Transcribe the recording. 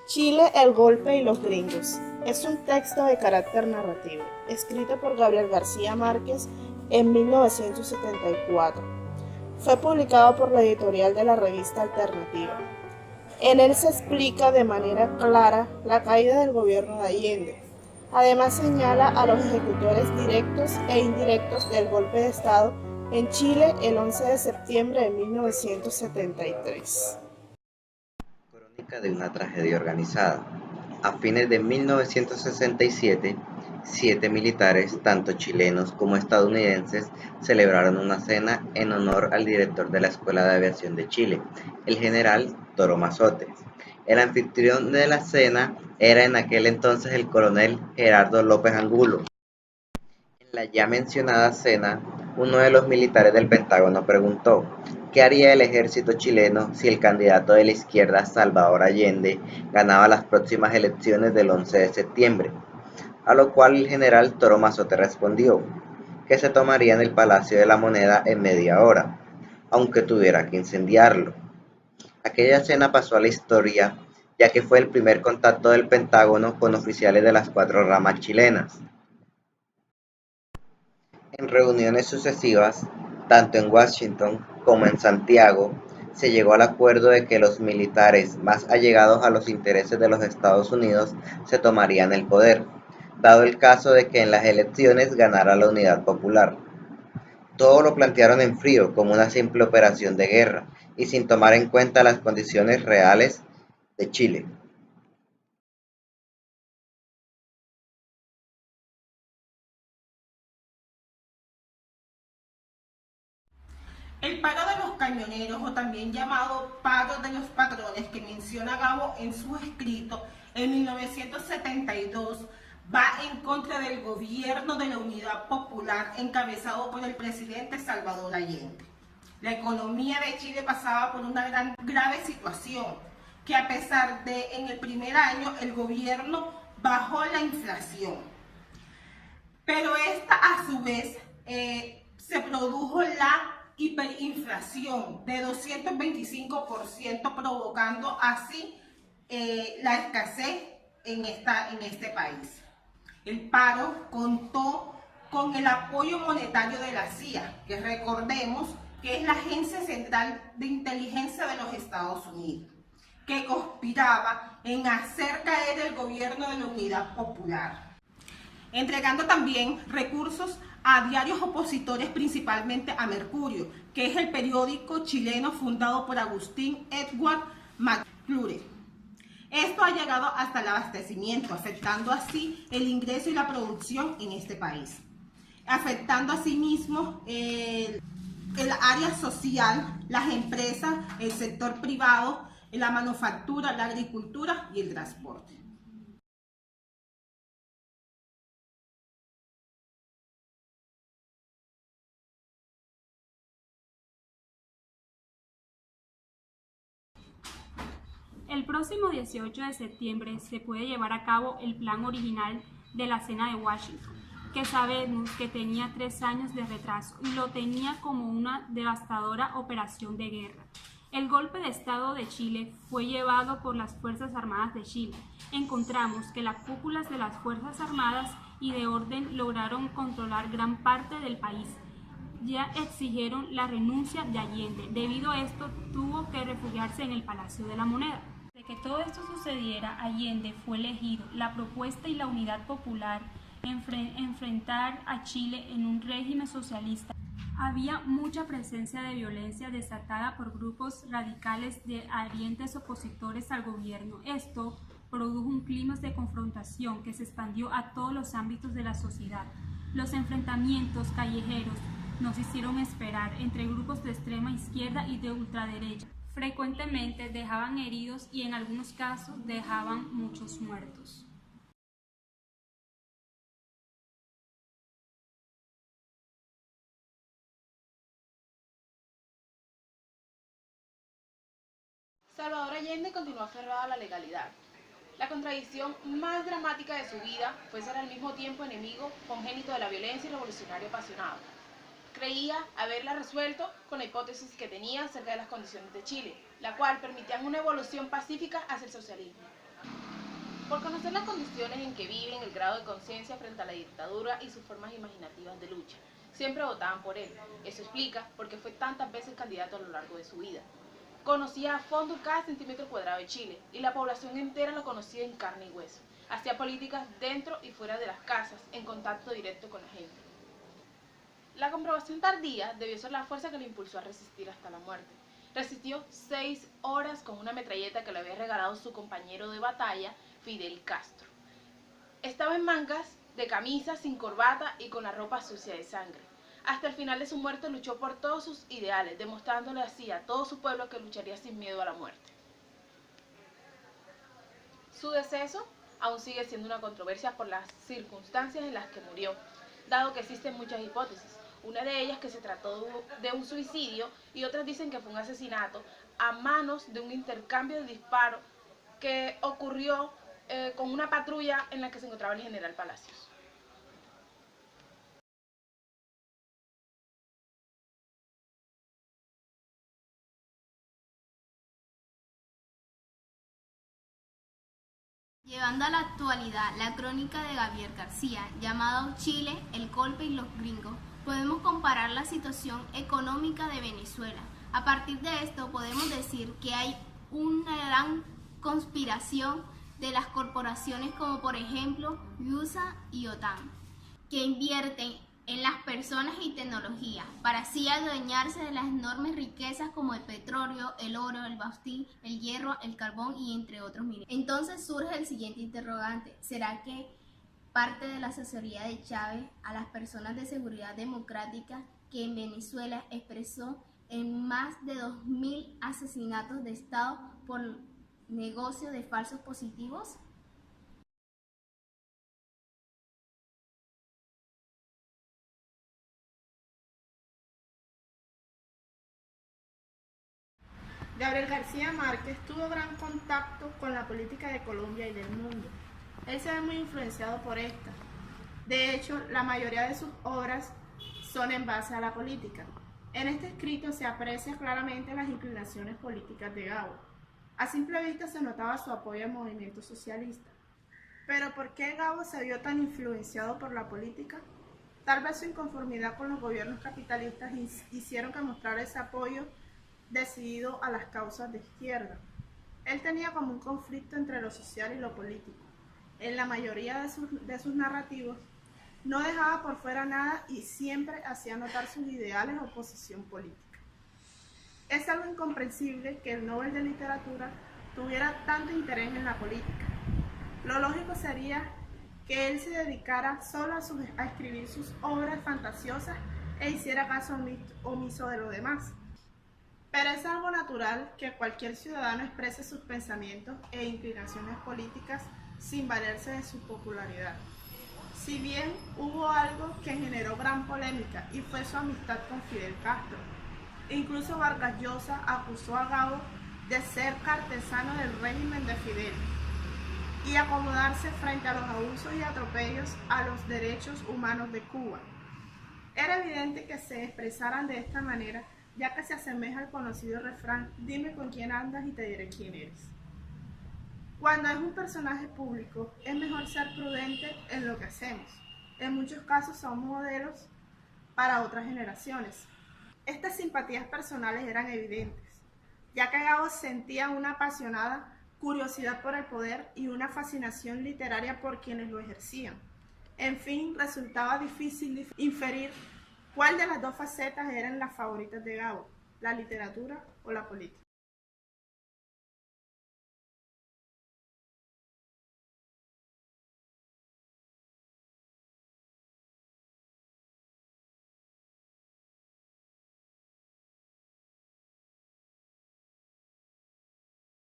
Chile, el golpe y los gringos. Es un texto de carácter narrativo, escrito por Gabriel García Márquez en 1974. Fue publicado por la editorial de la revista Alternativa. En él se explica de manera clara la caída del gobierno de Allende. Además señala a los ejecutores directos e indirectos del golpe de Estado en Chile el 11 de septiembre de 1973. Crónica de una tragedia organizada. A fines de 1967, 7 militares, tanto chilenos como estadounidenses, celebraron una cena en honor al director de la Escuela de Aviación de Chile, el general Toro Mazote. El anfitrión de la cena era en aquel entonces el coronel Gerardo López Angulo. En la ya mencionada cena, uno de los militares del Pentágono preguntó qué haría el ejército chileno si el candidato de la izquierda, Salvador Allende, ganaba las próximas elecciones del 11 de septiembre, a lo cual el general Toro Mazote respondió que se tomaría en el Palacio de la Moneda en media hora, aunque tuviera que incendiarlo. Aquella cena pasó a la historia, ya que fue el primer contacto del Pentágono con oficiales de las 4 ramas chilenas. En reuniones sucesivas, tanto en Washington como en Santiago, se llegó al acuerdo de que los militares más allegados a los intereses de los Estados Unidos se tomarían el poder, dado el caso de que en las elecciones ganara la Unidad Popular. Todo lo plantearon en frío, como una simple operación de guerra, y sin tomar en cuenta las condiciones reales de Chile. El paro de los camioneros, o también llamado paro de los patrones, que menciona Gabo en su escrito en 1972, va en contra del gobierno de la Unidad Popular encabezado por el presidente Salvador Allende. La economía de Chile pasaba por una grave situación, que a pesar de en el primer año el gobierno bajó la inflación, pero esta a su vez se produjo la hiperinflación de 225%, provocando así la escasez en este país. El paro contó con el apoyo monetario de la CIA, que recordemos que es la Agencia Central de Inteligencia de los Estados Unidos, que conspiraba en hacer caer el gobierno de la Unidad Popular, entregando también recursos a diarios opositores, principalmente a Mercurio, que es el periódico chileno fundado por Agustín Edward McClure. Esto ha llegado hasta el abastecimiento, afectando así el ingreso y la producción en este país, afectando asimismo el área social, las empresas, el sector privado, la manufactura, la agricultura y el transporte. El próximo 18 de septiembre se puede llevar a cabo el plan original de la cena de Washington, que sabemos que tenía 3 años de retraso y lo tenía como una devastadora operación de guerra. El golpe de Estado de Chile fue llevado por las Fuerzas Armadas de Chile. Encontramos que las cúpulas de las Fuerzas Armadas y de orden lograron controlar gran parte del país. Ya exigieron la renuncia de Allende. Debido a esto, tuvo que refugiarse en el Palacio de la Moneda. De que todo esto sucediera, Allende fue elegido. La propuesta y la unidad popular enfrentar a Chile en un régimen socialista. Había mucha presencia de violencia desatada por grupos radicales de ardientes opositores al gobierno. Esto produjo un clima de confrontación que se expandió a todos los ámbitos de la sociedad. Los enfrentamientos callejeros nos hicieron esperar entre grupos de extrema izquierda y de ultraderecha. Frecuentemente dejaban heridos y en algunos casos dejaban muchos muertos. Salvador Allende continuó aferrado a la legalidad. La contradicción más dramática de su vida fue ser al mismo tiempo enemigo congénito de la violencia y revolucionario apasionado. Creía haberla resuelto con la hipótesis que tenía acerca de las condiciones de Chile, la cual permitía una evolución pacífica hacia el socialismo. Por conocer las condiciones en que viven, el grado de conciencia frente a la dictadura y sus formas imaginativas de lucha, siempre votaban por él. Eso explica por qué fue tantas veces candidato a lo largo de su vida. Conocía a fondo cada centímetro cuadrado de Chile y la población entera lo conocía en carne y hueso. Hacía políticas dentro y fuera de las casas, en contacto directo con la gente. La comprobación tardía debió ser la fuerza que lo impulsó a resistir hasta la muerte. Resistió 6 horas con una metralleta que le había regalado su compañero de batalla, Fidel Castro. Estaba en mangas de camisa, sin corbata y con la ropa sucia de sangre. Hasta el final de su muerte luchó por todos sus ideales, demostrándole así a todo su pueblo que lucharía sin miedo a la muerte. Su deceso aún sigue siendo una controversia por las circunstancias en las que murió, dado que existen muchas hipótesis. Una de ellas que se trató de un suicidio y otras dicen que fue un asesinato a manos de un intercambio de disparos que ocurrió con una patrulla en la que se encontraba el general Palacios. Llevando a la actualidad la crónica de Gabriel García, llamado Chile, el golpe y los gringos, podemos comparar la situación económica de Venezuela. A partir de esto podemos decir que hay una gran conspiración de las corporaciones como por ejemplo USA y OTAN, que invierten en las personas y tecnología para así adueñarse de las enormes riquezas como el petróleo, el oro, el bauxita, el hierro, el carbón y entre otros minerales. Entonces surge el siguiente interrogante: ¿será que parte de la asesoría de Chávez a las personas de seguridad democrática que en Venezuela expresó en más de 2.000 asesinatos de Estado por negocio de falsos positivos? Gabriel García Márquez tuvo gran contacto con la política de Colombia y del mundo. Él se ve muy influenciado por esta. De hecho, la mayoría de sus obras son en base a la política. En este escrito se aprecia claramente las inclinaciones políticas de Gabo. A simple vista se notaba su apoyo al movimiento socialista. Pero ¿por qué Gabo se vio tan influenciado por la política? Tal vez su inconformidad con los gobiernos capitalistas hicieron que mostrara ese apoyo decidido a las causas de izquierda. Él tenía como un conflicto entre lo social y lo político. En la mayoría de sus narrativos no dejaba por fuera nada y siempre hacía notar sus ideales o posición política. Es algo incomprensible que el Nobel de Literatura tuviera tanto interés en la política. Lo lógico sería que él se dedicara solo a escribir sus obras fantasiosas e hiciera caso omiso de lo demás. Pero es algo natural que cualquier ciudadano exprese sus pensamientos e inclinaciones políticas sin valerse de su popularidad. Si bien hubo algo que generó gran polémica y fue su amistad con Fidel Castro, incluso Vargas Llosa acusó a Gabo de ser cartesano del régimen de Fidel y acomodarse frente a los abusos y atropellos a los derechos humanos de Cuba. Era evidente que se expresaran de esta manera, ya que se asemeja al conocido refrán: dime con quién andas y te diré quién eres. Cuando es un personaje público, es mejor ser prudente en lo que hacemos. En muchos casos son modelos para otras generaciones. Estas simpatías personales eran evidentes, ya que Gabo sentía una apasionada curiosidad por el poder y una fascinación literaria por quienes lo ejercían. En fin, resultaba difícil inferir cuál de las dos facetas eran las favoritas de Gabo, la literatura o la política.